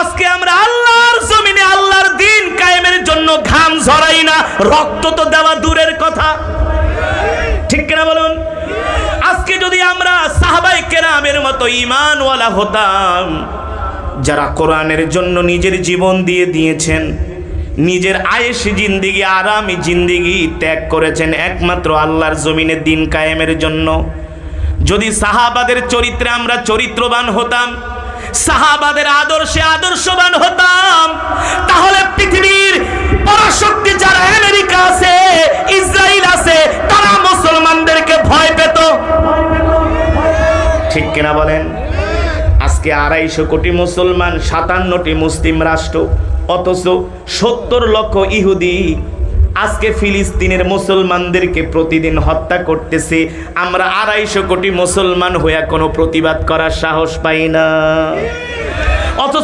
আজকে আমরা আল্লাহর জমিনে আল্লাহর দ্বীন কায়েমের জন্য ঘাম ঝরাই না, রক্ত তো দেওয়া দূরের কথা, ঠিক কিনা বলুন? আজকে যদি আমরা সাহাবায়ে কেরামের মতো ঈমানওয়ালা হতাম, যারা কোরআনের জন্য নিজের জীবন দিয়ে দিয়েছেন, নিজের আয়েশি জিন্দেগি, আরামি জিন্দেগি ত্যাগ করেছেন একমাত্র আল্লাহর জমিনে দ্বীন কায়েমের জন্য, যদি সাহাবাদের চরিত্রে আমরা চরিত্রবান হতাম, সাহাবাদের আদর্শে আদর্শবান হতাম, তাহলে পৃথিবীর পরাশক্তি যারা আমেরিকা আছে, ইসরায়েল আছে, তারা মুসলমানদেরকে ভয় পেত, ঠিক কিনা বলেন? আজকে 250 কোটি মুসলমান, 57টি মুসলিম রাষ্ট্র, অথচ 70 লক্ষ ইহুদি আজকে ফিলিস্তিনের মুসলমানদেরকে প্রতিদিন হত্যা করতেছে। আমরা 250 কোটি মুসলমান হয়ে কোনো প্রতিবাদ করার সাহস পাই না, অথচ